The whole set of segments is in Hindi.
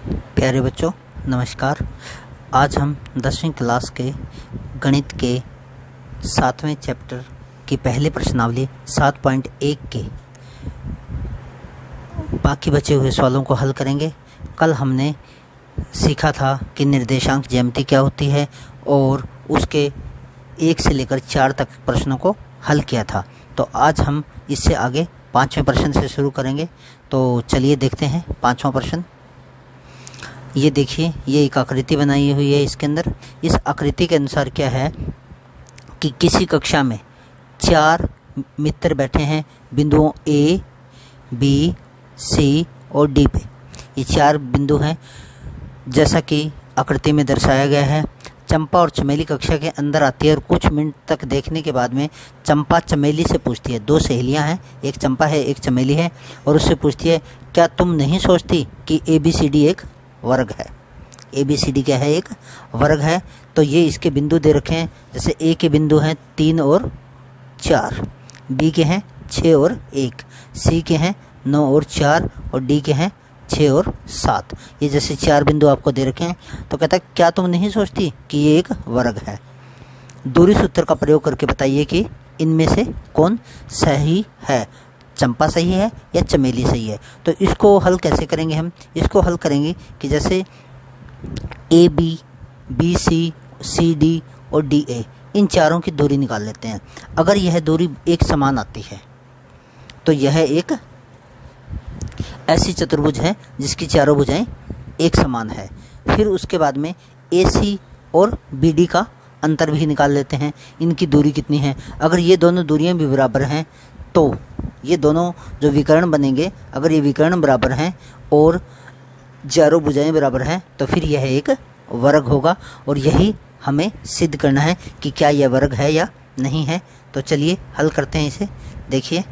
प्यारे बच्चों नमस्कार। आज हम 10वीं क्लास के गणित के 7वें चैप्टर की पहली प्रश्नावली 7.1 के बाकी बचे हुए सवालों को हल करेंगे। कल हमने सीखा था कि निर्देशांक ज्यामिति क्या होती है और उसके 1 से लेकर 4 तक प्रश्नों को हल किया था। तो आज हम इससे आगे 5वें प्रश्न से शुरू करेंगे। तो चलिए देखते हैं 5वां प्रश्न। ये देखिए, ये एक आकृति बनाई हुई है। इसके अंदर इस आकृति के अनुसार क्या है कि किसी कक्षा में 4 मित्र बैठे हैं बिंदुओं A, B, C और D पे। ये 4 बिंदु हैं जैसा कि आकृति में दर्शाया गया है। चंपा और चमेली कक्षा के अंदर आती है और कुछ मिनट तक देखने के बाद में चंपा चमेली से पूछती है, 2 सहेलियां हैं, एक चंपा है एक चमेली है, और उससे पूछती है क्या तुम नहीं सोचती कि ABCD एक वर्ग है। ABCD क्या है? एक वर्ग है। तो ये इसके बिंदु दे रखे हैं। जैसे A के बिंदु हैं 3 और 4, B के हैं 6 और 1, C के हैं 9 और 4 और D के हैं 6 और 7। ये जैसे 4 बिंदु आपको दे रखे हैं। तो कहता है क्या तुम नहीं सोचती कि ये एक वर्ग है। दूरी सूत्र का प्रयोग करके बताइए कि इनमें से कौन सही है, चंपा सही है या चमेली सही है। तो इसको हल कैसे करेंगे? हम इसको हल करेंगे कि जैसे AB, BC, CD और DA, इन चारों की दूरी निकाल लेते हैं। अगर यह दूरी एक समान आती है तो यह एक ऐसी चतुर्भुज है जिसकी चारों भुजाएं एक समान है। फिर उसके बाद में AC और BD का अंतर भी निकाल लेते हैं, इनकी दूरी कितनी है। अगर ये दोनों दूरियां भी बराबर हैं तो ये दोनों जो विकर्ण बनेंगे, अगर ये विकर्ण बराबर हैं और चारों भुजाएं बराबर हैं तो फिर यह एक वर्ग होगा। और यही हमें सिद्ध करना है कि क्या यह वर्ग है या नहीं है। तो चलिए हल करते हैं इसे। देखिए,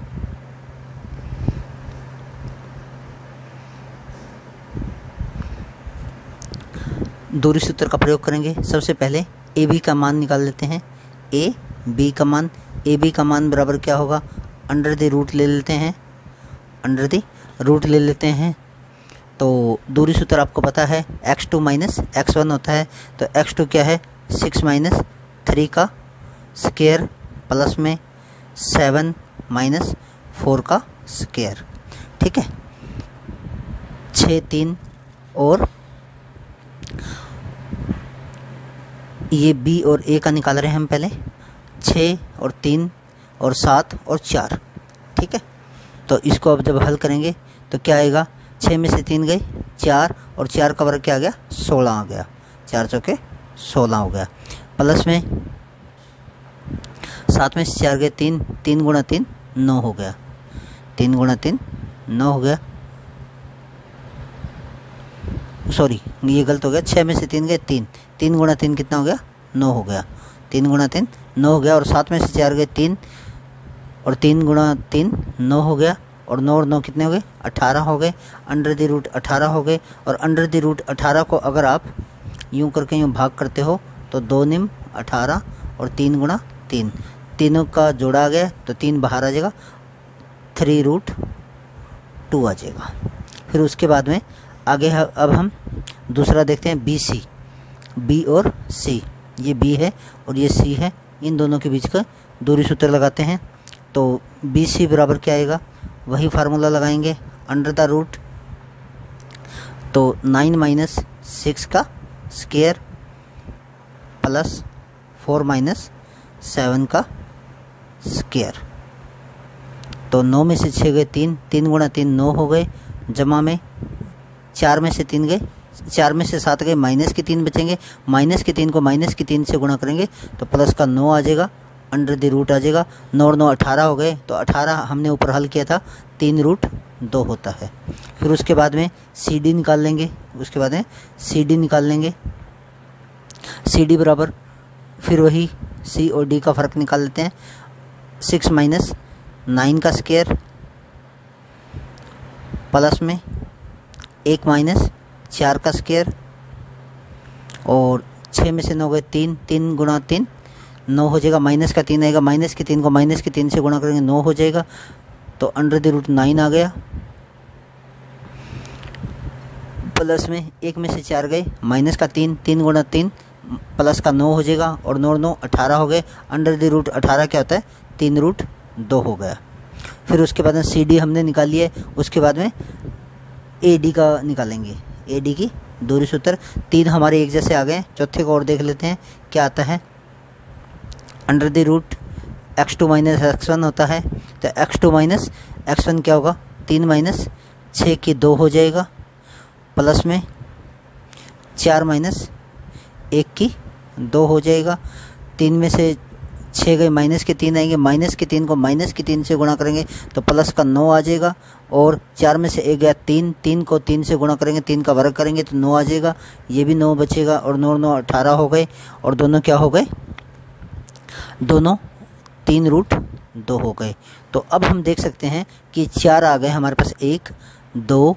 दूरी सूत्र का प्रयोग करेंगे। सबसे पहले AB का मान निकाल लेते हैं। AB का मान बराबर क्या होगा? अंडर द रूट ले लेते हैं। तो दूरी सूत्र आपको पता है x2 माइनस x1 होता है। तो x2 क्या है? 6 माइनस 3 का स्क्वायर प्लस में 7 माइनस 4 का स्क्वायर। ठीक है, 6, 3 और ये B और A का निकाल रहे हैं हम पहले। 6 और 3 और 7 और 4। ठीक है, तो इसको अब जब हल करेंगे तो क्या आएगा? 6 में से 3 गए 4 और 4 का वर्ग क्या आ गया? 16 आ गया। 4 चौके 16 हो गया। प्लस में 7 में से 4 गए 3, 3 गुणा 3 9 हो गया। 3 गुणा 3 9 हो गया। सॉरी, ये गलत हो गया। 6 में से 3 गए 3, 3 गुणा 3 कितना हो गया? 9 हो गया। 3 गुणा 3 9 हो गया। और 7 में से 4 गए 3 और 3 गुणा 3 9 हो गया। और 9 और 9 कितने हो गए? 18 हो गए। अंडर द रूट 18 हो गए। और अंडर द रूट 18 को अगर आप यूं करके यूं भाग करते हो तो 2 निम 18 और 3 गुणा 3, तीनों का जोड़ा आ गया तो 3 बाहर आ जाएगा, 3√2 आ जाएगा। फिर उसके बाद में आगे अब हम दूसरा देखते हैं BC। B और C, ये B है और ये C है। इन दोनों के बीच का दूरी सूत्र लगाते हैं। तो BC बराबर क्या आएगा? वही फार्मूला लगाएंगे, अंडर द रूट तो 9 माइनस 6 का स्क्वायर प्लस 4 माइनस 7 का स्क्वायर। तो 9 में से 6 गए 3, 3 गुणा 3 9 हो गए। जमा में 4 में से 3 गए, 4 में से 7 गए, माइनस के 3 बचेंगे। माइनस के 3 को माइनस के 3 से गुणा करेंगे तो प्लस का 9 आ जाएगा, अंडर द रूट आ जाएगा। 9 और 9 18 हो गए। तो 18 हमने ऊपर हल किया था, 3√2 होता है। फिर उसके बाद में CD निकाल लेंगे। CD बराबर फिर वही C और D का फ़र्क निकाल लेते हैं। 6 माइनस 9 का स्क्वायर प्लस में 1 माइनस 4 का स्क्वायर। और 6 में से 9 गए 3, 3 गुणा 3 9 हो जाएगा। माइनस का 3 आएगा, माइनस के 3 को माइनस के 3 से गुणा करेंगे 9 हो जाएगा। तो अंडर द रूट 9 आ गया। प्लस में 1 में से 4 गए, माइनस का 3, 3 गुणा 3 प्लस का 9 हो जाएगा, और 9 9 18 हो गए। अंडर द रूट 18 क्या होता है, 3 रूट 2 हो गया। फिर उसके बाद में सी डी हमने निकाल लिया है, उसके बाद में ए डी का निकालेंगे, ए डी की दूरी सूत्र। 3 हमारे एक जैसे आ गए। चौथे को और देख लेते हैं क्या आता है। Under the root x2 minus x1 होता है, तो x2 माइनस x1 क्या होगा, 3 माइनस 6 की 2 हो जाएगा, प्लस में 4 माइनस 1 की 2 हो जाएगा। 3 में से 6 गए, माइनस के 3 आएंगे, माइनस के 3 को माइनस के 3 से गुणा करेंगे तो प्लस का 9 आ जाएगा, और 4 में से 1 गया 3, 3 को 3 से गुणा करेंगे, 3 का वर्ग करेंगे तो 9 आ जाएगा, ये भी 9 बचेगा, और 9 9 18 हो गए, और दोनों क्या हो गए, दोनों 3 रूट 2 हो गए। तो अब हम देख सकते हैं कि 4 आ गए हमारे पास, 1 2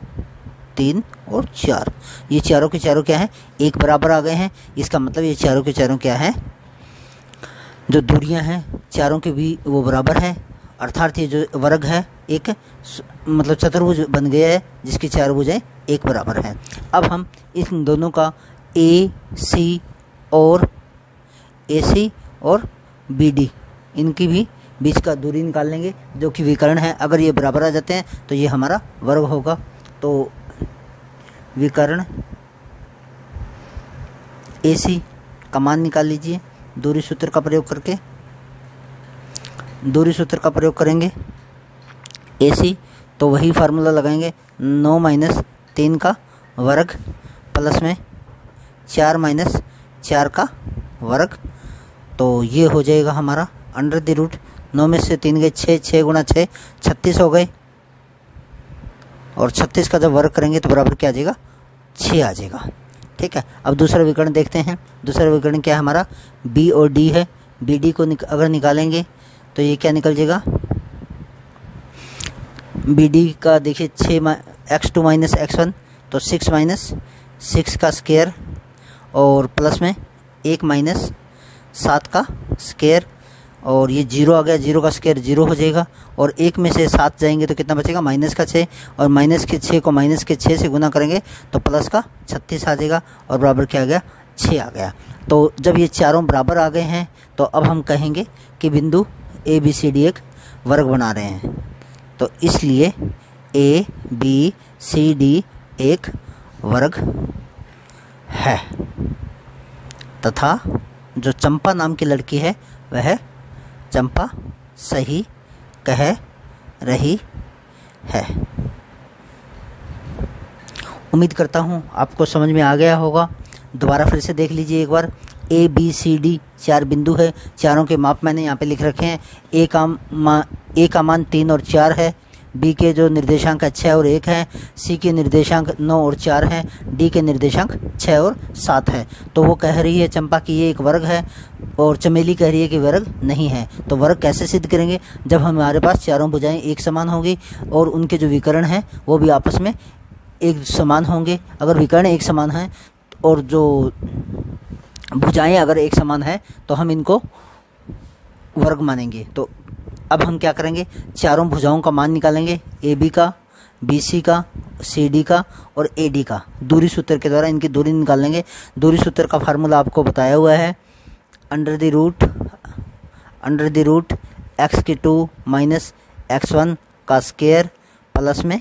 3 और 4, ये चारों के चारों क्या है, एक बराबर आ गए हैं। इसका मतलब ये चारों के चारों क्या है, जो दूरियां हैं चारों के भी वो बराबर है, अर्थात ये जो वर्ग है एक मतलब चतुर्भुज बन गया है जिसकी 4 भुजाएं एक बराबर है। अब हम इन दोनों का ए सी और बी डी, इनकी भी बीच का दूरी निकाल लेंगे जो कि विकर्ण है। अगर ये बराबर आ जाते हैं तो ये हमारा वर्ग होगा। तो विकर्ण ए सी का मान निकाल लीजिए दूरी सूत्र का प्रयोग करके। दूरी सूत्र का प्रयोग करेंगे ए सी, तो वही फार्मूला लगाएंगे, 9 माइनस 3 का वर्ग प्लस में 4 माइनस 4 का वर्ग, तो ये हो जाएगा हमारा अंडर द रूट 9 में से 3 गए 6, 6 गुणा 6 36 हो गए, और 36 का जब वर्ग करेंगे तो बराबर क्या आ जाएगा, 6 आ जाएगा। ठीक है, अब दूसरा विकर्ण देखते हैं। दूसरा विकर्ण क्या है हमारा, बी और डी है। बी डी को अगर निकालेंगे तो ये क्या निकल जाएगा, बी डी का देखिए 6 x2 माइनस x1, तो 6 माइनस 6 का स्क्वायर, और प्लस में 1 माइनस 7 का स्क्वायर, और ये 0 आ गया, 0 का स्क्वायर 0 हो जाएगा, और 1 में से 7 जाएंगे तो कितना बचेगा, माइनस का 6, और माइनस के 6 को माइनस के 6 से गुना करेंगे तो प्लस का 36 आ जाएगा, और बराबर क्या आ गया, 6 आ गया। तो जब ये चारों बराबर आ गए हैं तो अब हम कहेंगे कि बिंदु ए बी सी डी एक वर्ग बना रहे हैं। तो इसलिए ए बी सी डी एक वर्ग है, तथा जो चंपा नाम की लड़की है वह चंपा सही कह रही है। उम्मीद करता हूँ आपको समझ में आ गया होगा। दोबारा फिर से देख लीजिए एक बार। ए बी सी डी 4 बिंदु है, चारों के माप मैंने यहाँ पे लिख रखे हैं। ए का मान 3 और 4 है, बी के जो निर्देशांक 6 और 1 है, सी के निर्देशांक 9 और 4 हैं, डी के निर्देशांक 6 और 7 है। तो वो कह रही है चंपा कि ये एक वर्ग है, और चमेली कह रही है कि वर्ग नहीं है। तो वर्ग कैसे सिद्ध करेंगे, जब हमारे पास चारों भुजाएं एक समान होंगी और उनके जो विकर्ण हैं वो भी आपस में एक समान होंगे। अगर विकर्ण एक समान हैं और जो भुजाएं अगर एक समान है तो हम इनको वर्ग मानेंगे। तो अब हम क्या करेंगे, चारों भुजाओं का मान निकालेंगे, ए बी का, बी सी का, सी डी का और ए डी का। दूरी सूत्र के द्वारा इनकी दूरी निकाल लेंगे। दूरी सूत्र का फार्मूला आपको बताया हुआ है, अंडर द रूट एक्स की 2 माइनस x1 का स्क्वायर प्लस में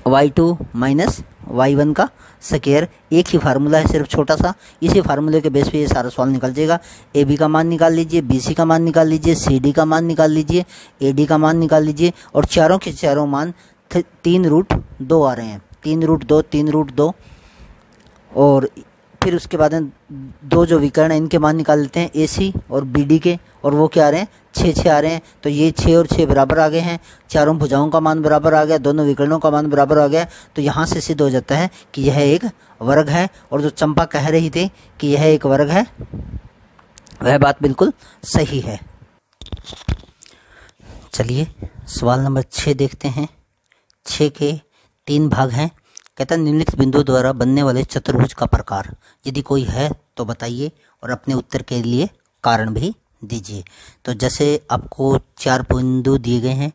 y2 माइनस y1 का स्क्वायर। एक ही फार्मूला है, सिर्फ छोटा सा। इसी फार्मूले के बेस पे ये सारा सवाल निकल जाएगा। ए बी का मान निकाल लीजिए, बी सी का मान निकाल लीजिए, सी डी का मान निकाल लीजिए, ए डी का मान निकाल लीजिए, और चारों के चारों मान 3 रूट 2 आ रहे हैं। 3 रूट 2, 3 रूट 2, और फिर उसके बाद दो जो विकर्ण हैं इनके मान निकाल लेते हैं, ए सी और बी डी के, और वो क्या आ रहे हैं, 6 6 आ रहे हैं। तो ये 6 और 6 बराबर आ गए हैं। चारों भुजाओं का मान बराबर आ गया, दोनों विकर्णों का मान बराबर आ गया। तो यहाँ से सिद्ध हो जाता है कि यह एक वर्ग है। और जो चंपा कह रही थी कि यह एक वर्ग है, वह बात बिल्कुल सही है। चलिए सवाल नंबर 6 देखते हैं। 6 के 3 भाग हैं। कहता है निम्नलिखित बिंदु द्वारा बनने वाले चतुर्भुज का प्रकार यदि कोई है तो बताइए, और अपने उत्तर के लिए कारण भी दीजिए। तो जैसे आपको 4 बिंदु दिए गए हैं।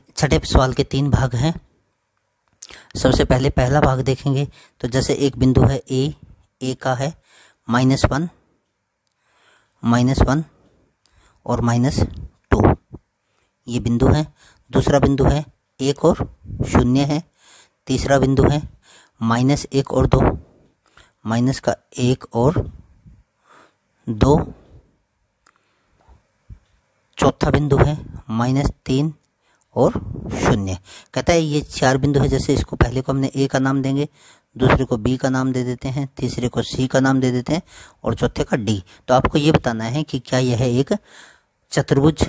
छठे सवाल के 3 भाग हैं। सबसे पहले पहला भाग देखेंगे। तो जैसे एक बिंदु है ए का है -1 और -2, ये बिंदु है। दूसरा बिंदु है 1 और 0 है। तीसरा बिंदु है -1 और 2, माइनस का 1 और 2। चौथा बिंदु है -3 और 0। कहता है ये 4 बिंदु है। जैसे इसको पहले को हमने ए का नाम देंगे, दूसरे को बी का नाम दे देते हैं, तीसरे को सी का नाम दे देते हैं और चौथे का डी। तो आपको ये बताना है कि क्या यह एक चतुर्भुज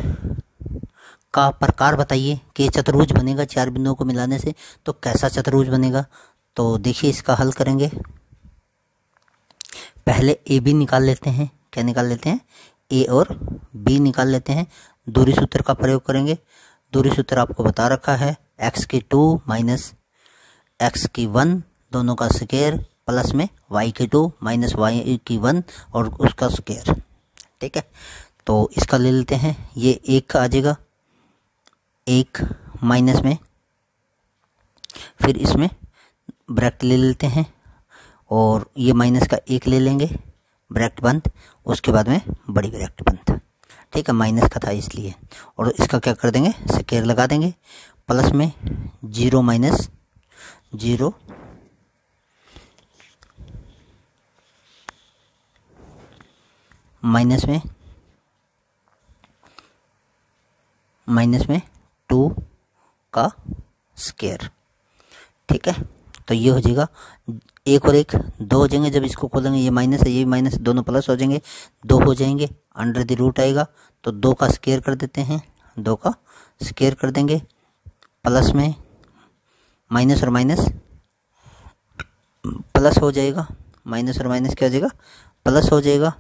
का प्रकार बताइए कि चतुर्भुज बनेगा 4 बिंदुओं को मिलाने से। तो कैसा चतुर्भुज बनेगा, तो देखिए इसका हल करेंगे। पहले ए बी निकाल लेते हैं। क्या निकाल लेते हैं, ए और बी निकाल लेते हैं। दूरी सूत्र का प्रयोग करेंगे। दूरी सूत्र आपको बता रखा है, x की 2 माइनस x की 1 दोनों का स्क्वायर प्लस में y की 2 माइनस y की 1 और उसका स्क्वायर। ठीक है, तो इसका ले लेते हैं। ये 1 आ जाएगा, 1 माइनस में, फिर इसमें ब्रैकेट ले लेते हैं और ये माइनस का 1 ले लेंगे, ब्रैकेट बंद, उसके बाद में बड़ी ब्रैकेट बंद। ठीक है, माइनस का था इसलिए। और इसका क्या कर देंगे, स्क्वायर लगा देंगे। प्लस में 0 माइनस 0 माइनस में 2 का स्क्वायर। ठीक है, तो ये हो जाएगा 1 और 1 2 हो जाएंगे। जब इसको खोलेंगे ये माइनस है, ये माइनस, दोनों प्लस हो जाएंगे, 2 हो जाएंगे। अंडर द रूट आएगा तो 2 का स्क्वायर कर देते हैं, 2 का स्क्वायर कर देंगे। प्लस में माइनस और माइनस प्लस हो जाएगा, माइनस और माइनस क्या हो जाएगा, प्लस हो जाएगा।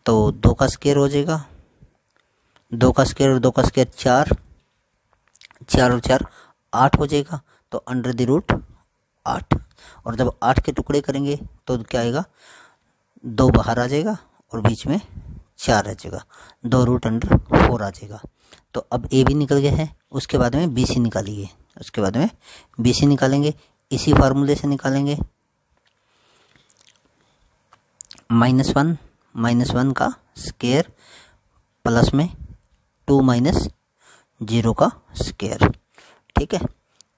तो 2 का स्क्वायर हो जाएगा, 2 का स्क्वायर और 2 का स्क्वायर 4, 4 और 4 8 हो जाएगा। तो अंडर द रूट 8, और जब 8 के टुकड़े करेंगे तो क्या आएगा, 2 बाहर आ जाएगा और बीच में 4 आ जाएगा, 2 रूट अंडर 4 आ जाएगा। तो अब ए भी निकल गया है। उसके बाद में बी सी निकालिए, उसके बाद में बी सी निकालेंगे, इसी फार्मूले से निकालेंगे। -1 का स्क्वायर प्लस में 2 माइनस 0 का स्क्वायर। ठीक है,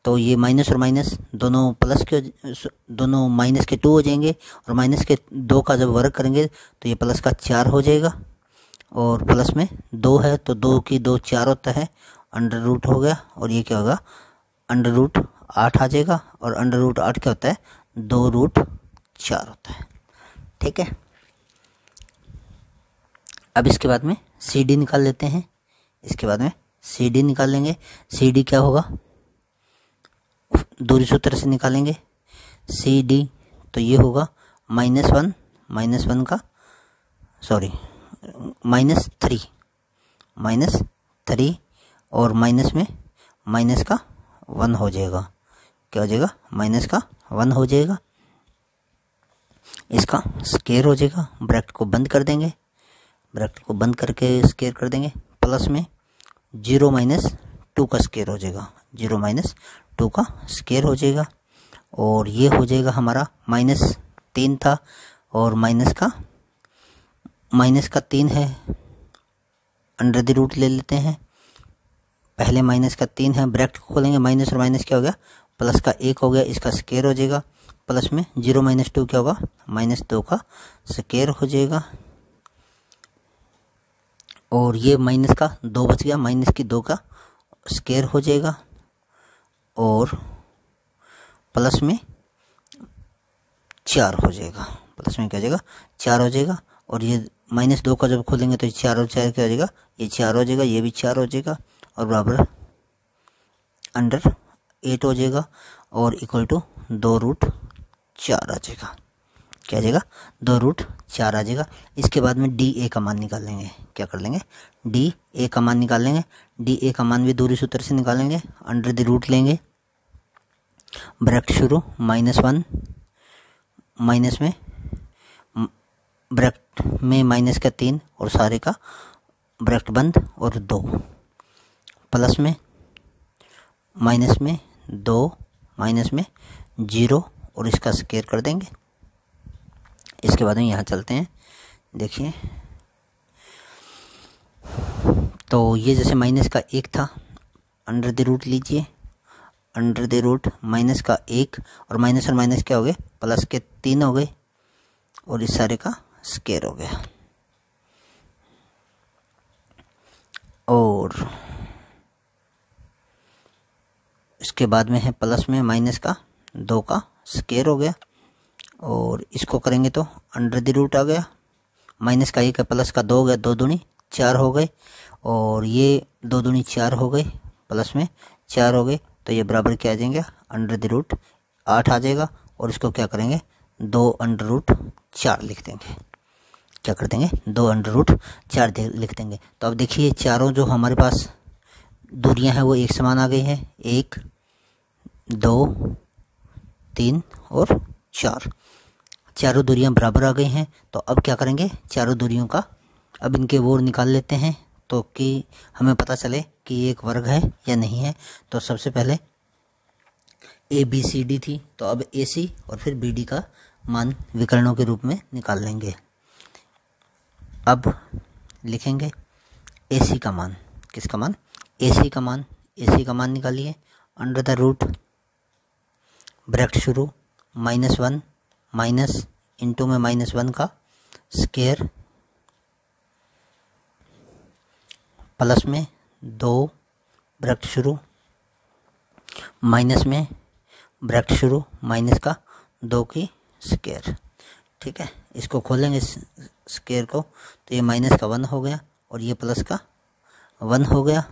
तो ये माइनस और माइनस दोनों प्लस के, दोनों माइनस के 2 हो जाएंगे और माइनस के 2 का जब वर्ग करेंगे तो ये प्लस का 4 हो जाएगा। और प्लस में 2 है तो 2 की 2 4 होता है, अंडर रूट हो गया। और ये क्या होगा, अंडर रूट 8 आ जाएगा। और अंडर रूट 8 क्या होता है, 2 रूट 4 होता है। ठीक है, अब इसके बाद में सी डी निकाल लेते हैं। इसके बाद में सी डी निकाल लेंगे। सी डी क्या होगा, दूरी सूत्र से निकालेंगे सी डी। तो ये होगा -1 का सॉरी -3 और माइनस में माइनस का 1 हो जाएगा। क्या हो जाएगा, माइनस का 1 हो जाएगा। इसका स्क्वायर हो जाएगा, ब्रैकेट को बंद कर देंगे, ब्रैकेट को बंद करके स्क्वायर कर देंगे। प्लस में 0 माइनस 2 का स्क्वायर हो जाएगा, 0 माइनस 2 का स्क्वायर हो जाएगा। और ये हो जाएगा हमारा -3 था और माइनस का 3 है, अंडर द रूट ले लेते हैं। पहले माइनस का 3 है, ब्रैकेट को खोलेंगे, माइनस और माइनस क्या हो गया, प्लस का 1 हो गया, इसका स्क्वायर हो जाएगा। प्लस में 0 माइनस 2 क्या होगा, -2 का स्क्वायर हो जाएगा। और ये माइनस का 2 बच गया, माइनस की 2 का स्क्वायर हो जाएगा। और प्लस में 4 हो जाएगा, प्लस में क्या हो जाएगा, 4 हो जाएगा। और ये -2 का जब खोलेंगे तो 4 और 4 क्या हो जाएगा, ये 4 हो जाएगा, ये भी 4 हो जाएगा और बराबर अंडर 8 हो जाएगा और इक्वल टू 2 रूट 4 आ जाएगा। क्या आ जाएगा, 2 रूट 4 आ जाएगा। इसके बाद में डी ए का मान निकाल लेंगे। क्या कर लेंगे, डी ए का मान निकाल लेंगे। डी ए का मान भी दूरी सूत्र से निकालेंगे, अंडर द रूट लेंगे, ब्रैकेट शुरू, -1 माइनस में ब्रैकेट में माइनस का 3 और सारे का ब्रैकेट बंद और 2, प्लस में माइनस में 2 माइनस में 0 और इसका स्क्वायर कर देंगे। इसके बाद में यहाँ चलते हैं, देखिए तो ये जैसे माइनस का 1 था, अंडर द रूट लीजिए, अंडर द रूट माइनस का 1 और माइनस क्या हो गए, प्लस के 3 हो गए और इस सारे का स्क्वायर हो गया। और इसके बाद में है प्लस में माइनस का 2 का स्क्वायर हो गया और इसको करेंगे तो अंडर द रूट आ गया, माइनस का 1 है, प्लस का 2 हो गया, 2 दूनी 4 हो गए और ये 2 दूनी 4 हो गए, प्लस में 4 हो गए, तो ये बराबर क्या आ जाएंगे, अंडर द रूट 8 आ जाएगा और इसको क्या करेंगे, 2 अंडर रूट 4 लिख देंगे। क्या कर देंगे, 2 अंडर रूट 4 लिख देंगे। तो अब देखिए चारों जो हमारे पास दूरियां हैं वो एक समान आ गई हैं, 1 2 3 और 4, चारों दूरियां बराबर आ गई हैं। तो अब क्या करेंगे, चारों दूरियों का अब इनके वोर निकाल लेते हैं तो कि हमें पता चले कि ये एक वर्ग है या नहीं है। तो सबसे पहले ABCD थी, तो अब AC और फिर BD का मान विकर्णों के रूप में निकाल लेंगे। अब लिखेंगे AC का मान, किसका मान, AC का मान, AC का मान निकालिए, अंडर द रूट ब्रैकेट शुरू -1 माइनस इंटू में -1 का स्क्वायर प्लस में 2 ब्रैकेट शुरू माइनस में ब्रैकेट शुरू माइनस का 2 की स्क्वायर। ठीक है, इसको खोलेंगे स्क्वायर को तो ये माइनस का 1 हो गया और ये प्लस का 1 हो गया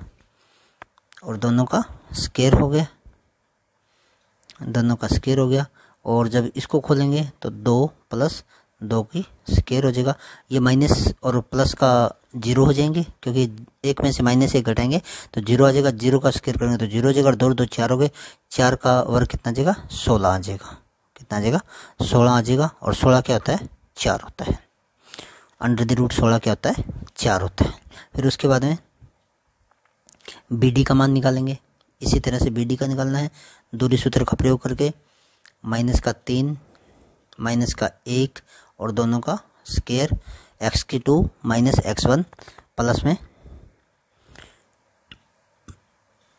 और दोनों का स्क्वायर हो गया, दोनों का स्क्वायर हो गया। और जब इसको खोलेंगे तो 2 प्लस 2 की स्क्वायर हो जाएगा। ये माइनस और प्लस का 0 हो जाएंगे क्योंकि एक में से -1 घटाएंगे तो 0 आ जाएगा, 0 का स्क्वायर करेंगे तो 0 हो जाएगा और 2 2 4 हो गए, 4 का वर्ग कितना आ जाएगा, 16 आ जाएगा। कितना आ जाएगा, 16 आ जाएगा। और 16 क्या होता है, 4 होता है। अंडर द रूट 16 क्या होता है, 4 होता है। फिर उसके बाद में BD का मान निकालेंगे, इसी तरह से BD का निकालना है, दूरी सूत्र का प्रयोग करके -3 -1 और दोनों का स्क्वायर x2 -x1 प्लस में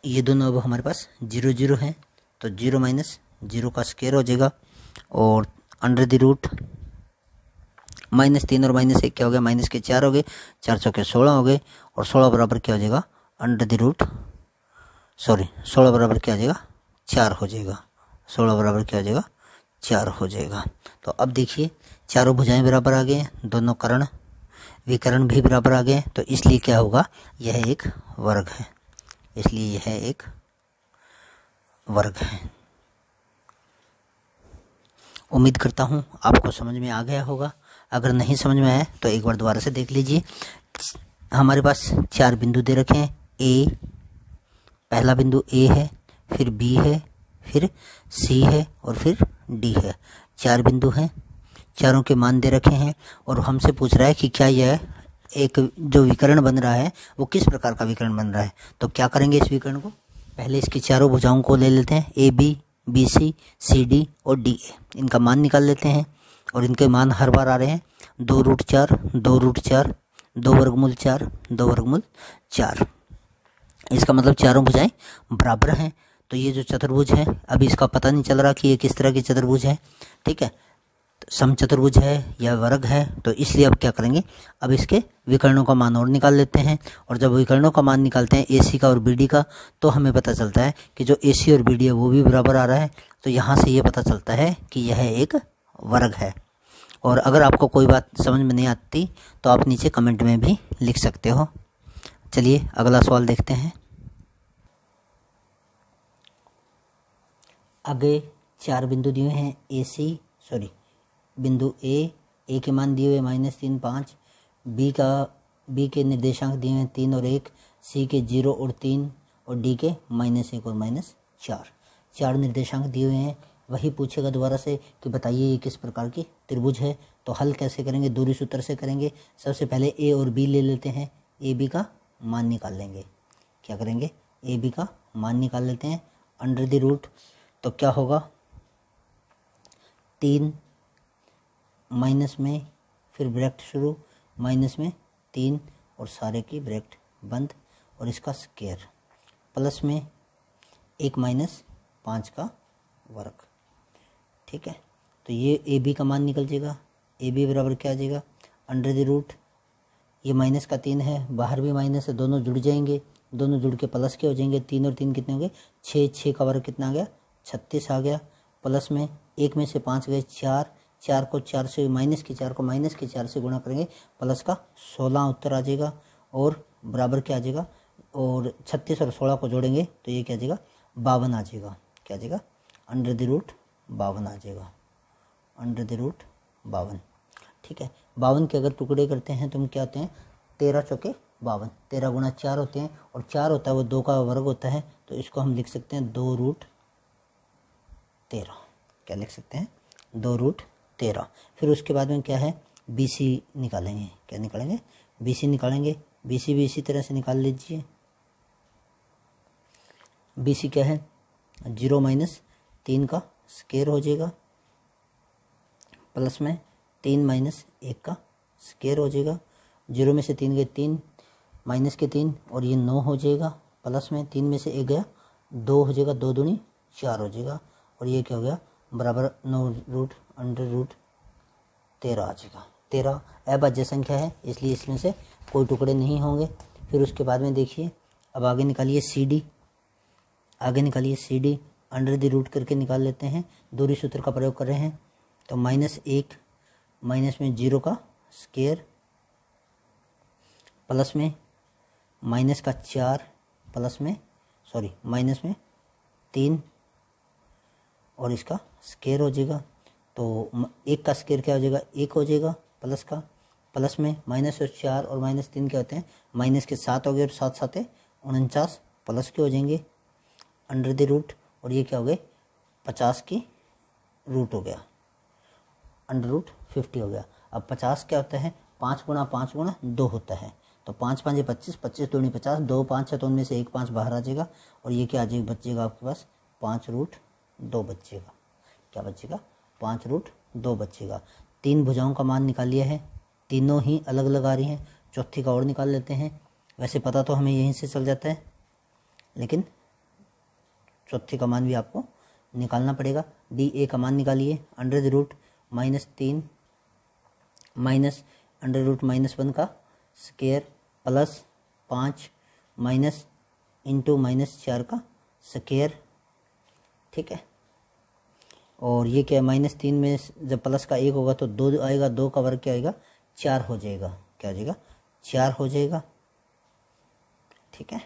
ये दोनों अब हमारे पास 0 0 हैं तो 0 माइनस 0 का स्क्वायर हो जाएगा और अंडर द रूट -3 और -1 क्या हो गया, माइनस के 4 हो गए, 4 चौके 16 हो गए और 16 बराबर क्या हो जाएगा, अंडर द रूट 16 बराबर क्या हो जाएगा, 4 हो जाएगा। 16 बराबर क्या हो जाएगा, 4 हो जाएगा। तो अब देखिए चारों भुजाएं बराबर आ गए, दोनों कर्ण विकर्ण भी बराबर आ गए, तो इसलिए क्या होगा, यह एक वर्ग है, इसलिए यह एक वर्ग है। उम्मीद करता हूँ आपको समझ में आ गया होगा। अगर नहीं समझ में आया तो एक बार दोबारा से देख लीजिए। हमारे पास 4 बिंदु दे रखे हैं, A, पहला बिंदु A है, फिर B है, फिर C है और फिर D है। 4 बिंदु हैं, चारों के मान दे रखे हैं और हमसे पूछ रहा है कि क्या यह एक जो विकर्ण बन रहा है वो किस प्रकार का विकर्ण बन रहा है। तो क्या करेंगे, इस विकर्ण को पहले इसकी चारों भुजाओं को ले लेते हैं, AB, BC, CD और DA, इनका मान निकाल लेते हैं और इनके मान हर बार आ रहे हैं 2 रूट 4, 2 रूट 4, 2 वर्गमूल 4, 2 वर्गमूल 4। इसका मतलब चारों भुजाएं बराबर हैं। तो ये जो चतुर्भुज है, अभी इसका पता नहीं चल रहा कि ये किस तरह की चतुर्भुज है, ठीक है, समचतुर्भुज है या वर्ग है। तो इसलिए अब क्या करेंगे, अब इसके विकर्णों का मान और निकाल लेते हैं और जब विकर्णों का मान निकालते हैं AC का और BD का तो हमें पता चलता है कि जो AC और BD है वो भी बराबर आ रहा है। तो यहाँ से ये पता चलता है कि यह एक वर्ग है। और अगर आपको कोई बात समझ में नहीं आती तो आप नीचे कमेंट में भी लिख सकते हो। चलिए अगला सवाल देखते हैं। आगे 4 बिंदु दिए हैं, बिंदु A के मान दिए हुए -3 5, B के निर्देशांक दिए हैं 3 और 1, C के 0 और 3 और D के -1 और -4। 4 निर्देशांक दिए हुए हैं। वही पूछेगा दोबारा से कि बताइए ये किस प्रकार की त्रिभुज है। तो हल कैसे करेंगे, दूरी सूत्र से करेंगे। सबसे पहले A और B ले लेते हैं, AB का मान निकाल लेंगे। क्या करेंगे, AB का मान निकाल लेते हैं, अंडर द रूट। तो क्या होगा, 3 माइनस में फिर ब्रैकेट शुरू, माइनस में 3 और सारे की ब्रैकेट बंद और इसका स्क्वायर, प्लस में 1 माइनस 5 का वर्ग। ठीक है, तो ये ए बी का मान निकल जाएगा। ए बी बराबर क्या आ जाएगा, अंडर द रूट, ये माइनस का 3 है, बाहर भी माइनस है, दोनों जुड़ जाएंगे, दोनों जुड़ के प्लस के हो जाएंगे। 3 और 3 कितने हो गए, 6, 6 का वर्ग कितना आ गया, 36 आ गया। प्लस में 1 में से 5 गए 4, 4 को 4 से माइनस के 4 को माइनस के 4 से गुणा करेंगे, प्लस का 16 उत्तर आ जाएगा और बराबर क्या आ जाएगा, और 36 और 16 को जोड़ेंगे तो ये क्या आ जाएगा, 52 आ जाएगा। क्या आ जाएगा, अंडर द रूट 52 आ जाएगा, अंडर द रूट 52। ठीक है, 52 के अगर टुकड़े करते हैं तो हम क्या होते हैं, 13 चौके 52, 13 गुणा 4 होते हैं और 4 होता है वो 2 का वर्ग होता है, तो इसको हम लिख सकते हैं 2 रूट 13। क्या लिख सकते हैं, 2 रूट 13। फिर उसके बाद में क्या है, BC निकालेंगे। क्या निकालेंगे, BC निकालेंगे। BC भी इसी तरह से निकाल लीजिए। BC क्या है, 0 माइनस 3 का स्क्वायर हो जाएगा, प्लस में 3 माइनस 1 का स्क्वायर हो जाएगा। 0 में से 3 गए 3, माइनस के 3 और ये 9 हो जाएगा, प्लस में 3 में से 1 गया 2 हो जाएगा, 2 दूनी 4 हो जाएगा और ये क्या हो गया, बराबर 9 रूट अंडर रूट 13 आ जाएगा। 13 अभाज्य संख्या है इसलिए इसमें से कोई टुकड़े नहीं होंगे। फिर उसके बाद में देखिए, अब आगे निकालिए CD, आगे निकालिए CD, अंडर द रूट करके निकाल लेते हैं, दूरी सूत्र का प्रयोग कर रहे हैं। तो -1 माइनस में 0 का स्क्वायर, प्लस में माइनस का 4, प्लस में माइनस में 3 और इसका स्क्वायर हो जाएगा। तो 1 का स्क्वायर क्या हो जाएगा, 1 हो जाएगा, प्लस का, प्लस में -4 और -3 क्या होते हैं, माइनस के 7 हो गए और 7 7 49, प्लस के हो जाएंगे अंडर द रूट और ये क्या हो गए, 50 की रूट हो गया, अंडर रूट 50 हो गया। अब 50 क्या होता है, 5 गुणा 5 गुणा 2 होता है, तो 5 5 25, 25 दूनी 50, 2 5 है तो उनमें से 1 5 बाहर आ जाएगा और ये क्या आ जाएगा, बचेगा आपके पास 5 रूट 2 बचेगा। क्या बचेगा, 5 रूट 2 बचेगा। 3 भुजाओं का मान निकाल लिया है, तीनों ही अलग अलग आ रही हैं, चौथी का और निकाल लेते हैं। वैसे पता तो हमें यहीं से चल जाता है, लेकिन चौथी का मान भी आपको निकालना पड़ेगा। DA का मान निकालिए, under the root -3 minus under root -1 का स्क्वायर, प्लस 5 माइनस इंटू -4 का स्क्वायर। ठीक है, और ये क्या है, -3 में जब प्लस का 1 होगा तो 2 आएगा, 2 का वर्ग क्या आएगा, 4 हो जाएगा। क्या हो जाएगा, 4 हो जाएगा। ठीक है,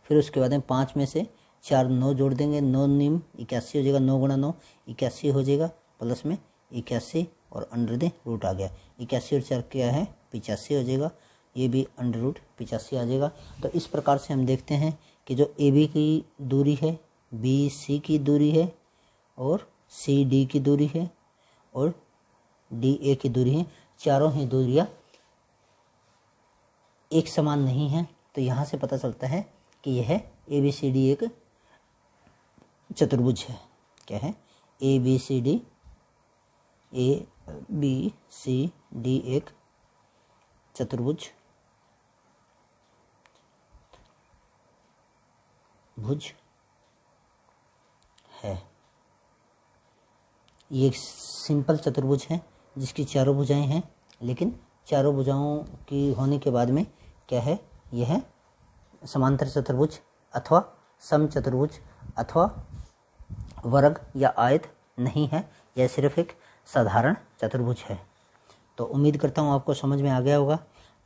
फिर उसके बाद में 5 में से 4 9 जोड़ देंगे, 9 निम 81 हो जाएगा, 9 गुणा 9 81 हो जाएगा, प्लस में 81 और अंडर द रूट आ गया, 81 और 4 क्या है, 85 हो जाएगा, ये भी अंडर रूट 85 आ जाएगा। तो इस प्रकार से हम देखते हैं कि जो AB की दूरी है, BC की दूरी है और CD की दूरी है और DA की दूरी है, चारों ही दूरियां एक समान नहीं हैं। तो यहाँ से पता चलता है कि यह ABCD एक चतुर्भुज है। क्या है, ABCD एक चतुर्भुज है। ये एक सिंपल चतुर्भुज है जिसकी चारों भुजाएं हैं, लेकिन चारों भुजाओं की होने के बाद में क्या है, यह समांतर चतुर्भुज अथवा समचतुर्भुज अथवा वर्ग या आयत नहीं है, यह सिर्फ एक साधारण चतुर्भुज है। तो उम्मीद करता हूँ आपको समझ में आ गया होगा।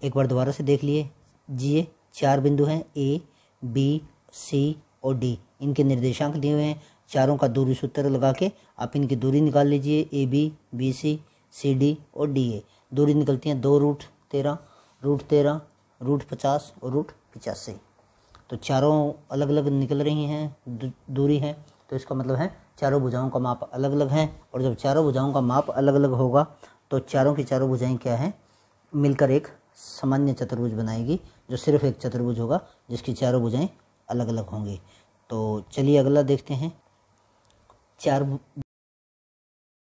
एक बार दोबारा से देख लीजिए, 4 बिंदु हैं A, B, C और D, इनके निर्देशांक दिए हुए हैं। चारों का दूरी सूत्र लगा के आप इनकी दूरी निकाल लीजिए, AB, BC, CD और DA। दूरी निकलती है 2 रूट 13, रूट 13, रूट 50 और रूट 85। तो चारों अलग अलग निकल रही हैं दूरी है, तो इसका मतलब है चारों भुजाओं का माप अलग अलग है। और जब चारों भुजाओं का माप अलग अलग होगा तो चारों की चारों भुजाएं क्या हैं, मिलकर एक सामान्य चतुर्भुज बनाएगी, जो सिर्फ एक चतुर्भुज होगा जिसकी चारों भुजाएं अलग अलग होंगी। तो चलिए अगला देखते हैं। चार